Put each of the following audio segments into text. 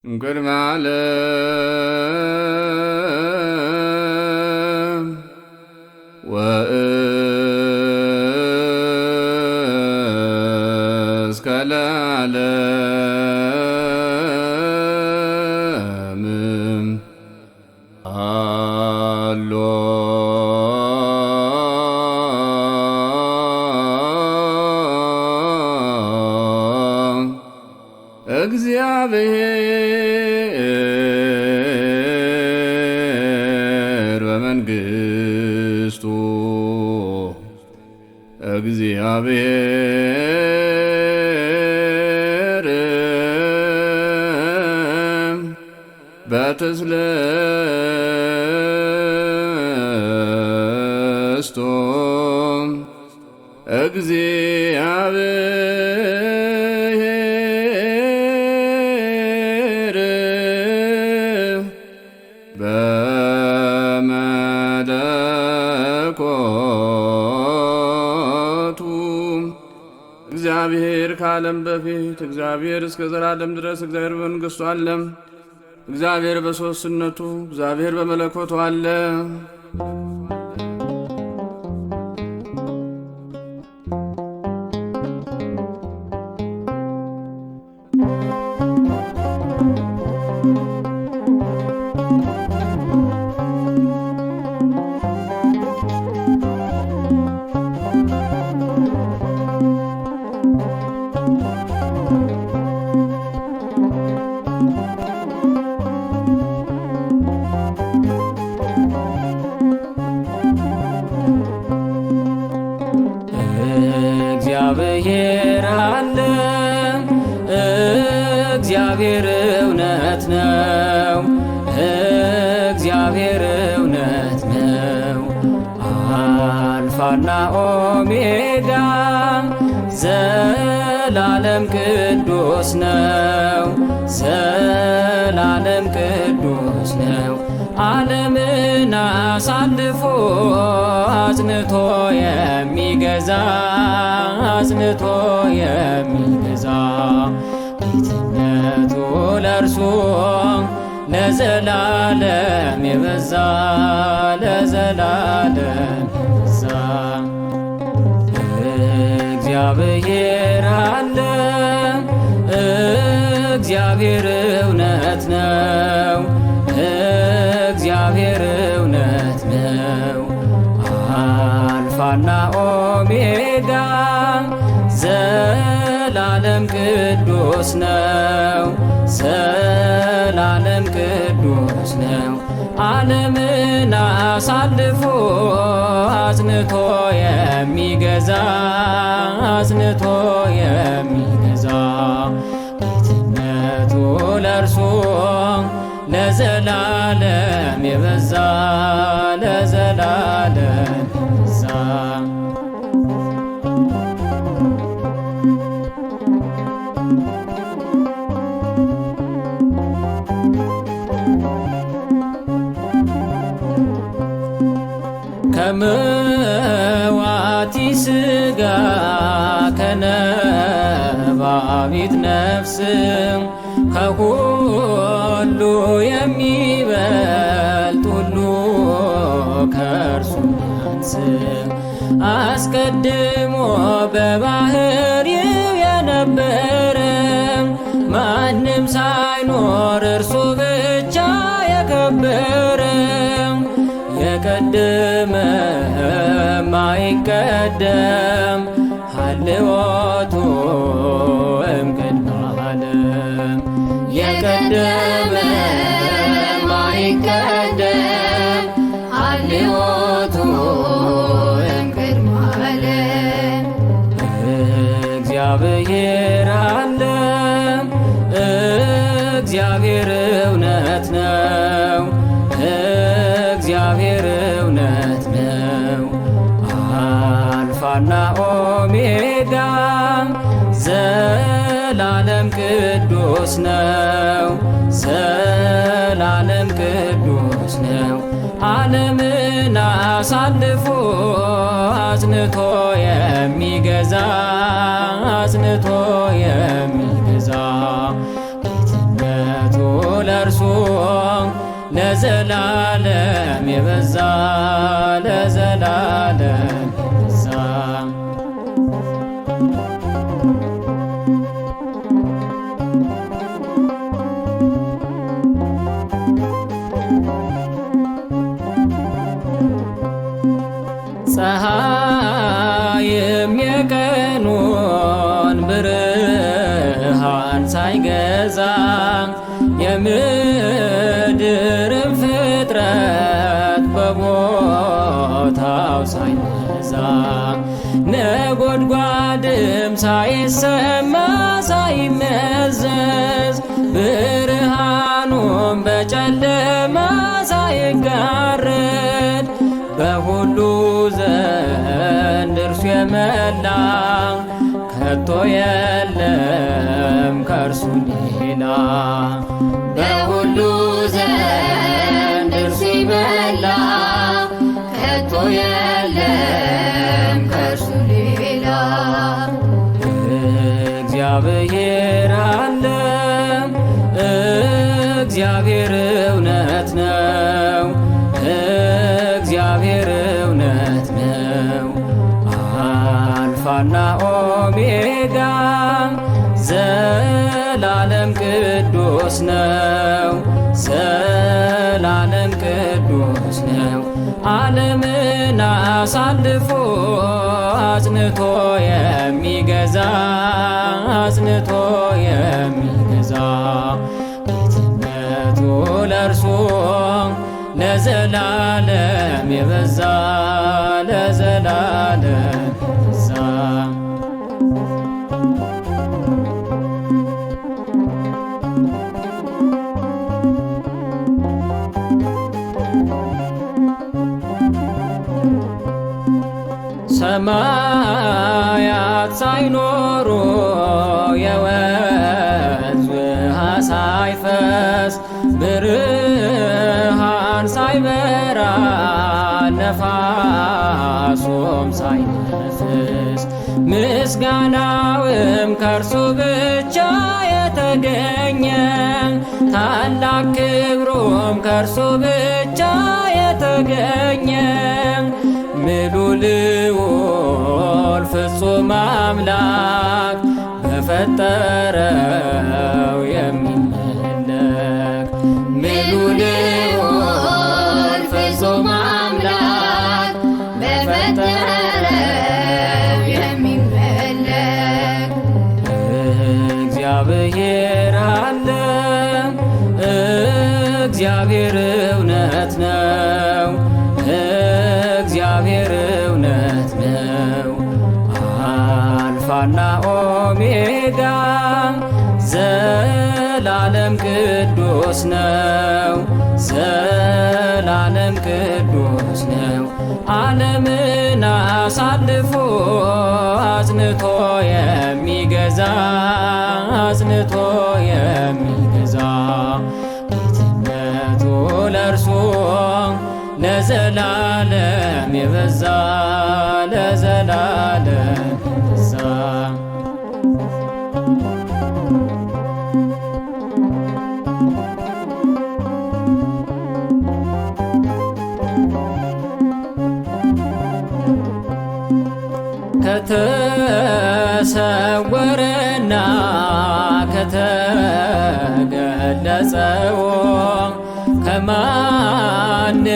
ቅድመ ዓለም ወእስከ ለዓለም አሎ እግዚአብሔር በመንግሥቱ እግዚአብሔር በትስልስቱ እግዚአብሔር በመለኮቱ እግዚአብሔር ከዓለም በፊት እግዚአብሔር እስከ ዘላለም ድረስ እግዚአብሔር በመንግሥቱ አለ። እግዚአብሔር በሦስትነቱ እግዚአብሔር በመለኮቱ አለ። እግዚአብሔር አለ፣ እግዚአብሔር እውነት ነው፣ እግዚአብሔር እውነት ነው። አልፋና ኦሜጋ ዘላለም ቅዱስ ነው፣ ዘላለም ቅዱስ ነው። ዓለምን አሳልፎ አጽንቶ የሚገዛ አጽንቶ የሚገዛ ጌትነቱ ለእርሱ ለዘላለም የበዛ ለዘላለም የበዛ እግዚአብሔር አለ፣ እግዚአብሔር እውነት ነው፣ እግዚአብሔር እውነት ነው። አልፋና ኦሜጋ ዘላለም ቅዱስ ነው፣ ዘላለም ቅዱስ ነው። ዓለምን አሳልፎ አጽንቶ የሚገዛ አጽንቶ የሚገዛ ጌትነቱ ለእርሱ ለዘላለም የበዛ ለዘላለም የበዛ ከመዋቲ ሥጋ ከነባቢት ነፍስ ከሁሉ የሚበልጥ ሁሉ ከእርሱ ያንስ አስቀድሞ በባሕርይው የነበረ ማንም ሳይኖር እርሱ ብቻ የከበረ የቀደመ ማይቀደም ሀልዎቱ እምቅድመ ዓለም የቀደመ ማይቀደም ሀልዎቱ እምቅድመ ዓለም እግዚአብሔር አለ፣ እግዚአብሔር እውነት ነው፣ እግዚአብሔር እውነት ነው። አልፋና ኦሜጋ ዘላለም ቅዱስ ነው፣ ዘላለም ቅዱስ ነው። ዓለምን አሳልፎ አጽንቶ የሚገዛ አጽንቶ የሚገዛ ጌትነቱ ለዘላለም የበዛ ለዘላለም የበዛ ፀሐይም የቀኑን ብርሃን ሳይገዛ የምድርም ፍጥረት በቦታው ሳይበዛ ነጎድጓድም ሳይሰማ ሳይመዘዝ ብርሃኑም በጨለማ ሳይጋረድ በሁሉ ዘንድ እርሱ የመላ ከቶ የለም ከእርሱ ሌላ። በሁሉ ዘንድ እርሱ የመላ ከቶ የለም ከእርሱ ሌላ። እግዚአብሔር አለ፣ እግዚአብሔር እውነት ነው፣ እግዚአብሔር እውነት ነው። አልፋና ኦሜጋ ዘላለም ቅዱስ ነው፣ ዘላለም ቅዱስ ነው። ዓለምን አሳልፎ አጽንቶ የሚገዛ አጽንቶ የሚገዛ ጌትነቱ ለእርሱ ለዘላለም የበዛ ለዘላለም የበዛ ሰማያት ሳይኖሩ የወንዝ ውሃ ሳይፈስ ብርሃን ሳይበራ ነፋሱም ሳይነፍስ ምስጋናውም ከእርሱ ብቻ የተገኘ ታላቅ ክብሩም ከእርሱ ብቻ የተገኘ ምሉ ልዑል ፍጹም አምላክ በፈጠረው የሚመለክ ምሉ ልዑል ፍጹም አምላክ በፈጠረው የሚመለክ እግዚአብሔር አለ፣ እግዚአብሔር እውነት ነው፣ እግዚአብሔር እውነት ነው። አልፋና ኦሜጋ ዘላለም ቅዱስ ነው፣ ዘላለም ቅዱስ ነው። ዓለምን አሳልፎ አጽንቶ የሚገዛ አጽንቶ የሚገዛ ጌትነቱ ለእርሱ ለዘላለም የበዛ ለዘላለም የበዛ ከተሰወረና ከተገለጸው ከማንም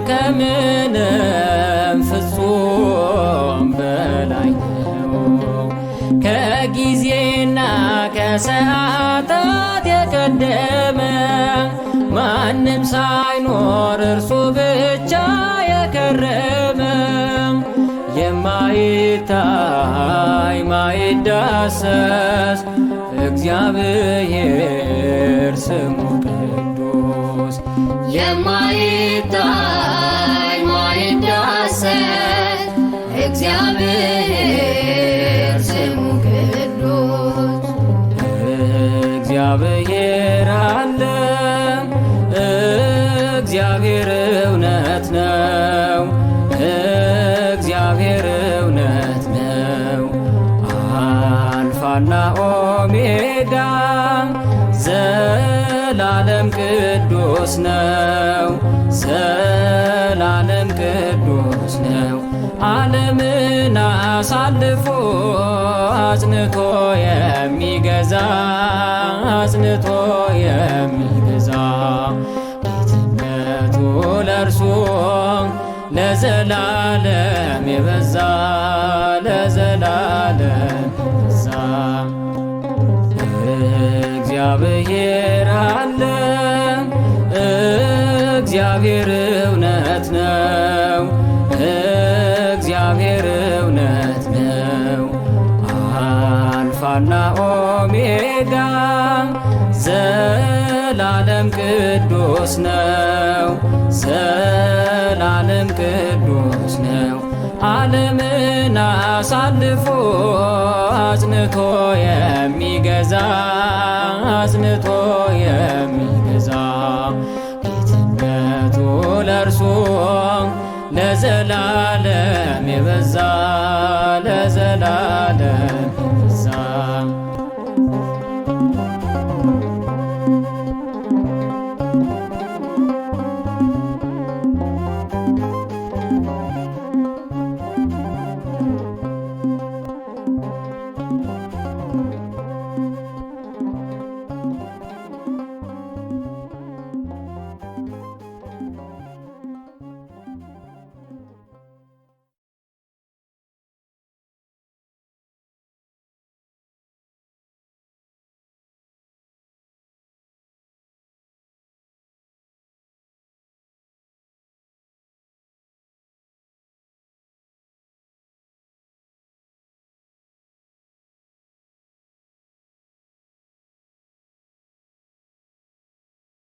ከምንም ፍጹም በላይ ነው። ከጊዜና ከሰዓታት የቀደመ ማንም ሳይኖር እርሱ ብቻ የከረመ የማይታይ ማይዳሰስ እግዚአብሔር ስሙ ቅዱስ የማይታይ ማይዳሰስ እግዚአብሔር ስሙ ቅዱስ እግዚአብሔር አለ፣ እግዚአብሔር እውነት ነው፣ እግዚአብሔር እውነት ነው። አልፋና ኦሜጋ ዘላለም ቅዱስ ነው፣ ዘላለም ቅዱስ ነው። ዓለምን አሳልፎ አጽንቶ የሚገዛ አጽንቶ የሚገዛ ጌትነቱ ለእርሱ ለዘላለም የበዛ ለዘላለም የበዛ እግዚአብሔር አለ፣ እግዚአብሔር እውነት ነው፣ እግዚአብሔር እውነት ነው። አልፋና ኦሜጋ ዘላለም ቅዱስ ነው፣ ዘላለም ቅዱስ ነው። ዓለምን አሳልፎ አጽንቶ የሚገዛ አጽንቶ የሚገዛ ጌትነቱ ለእርሱ ለዘላለም የበዛ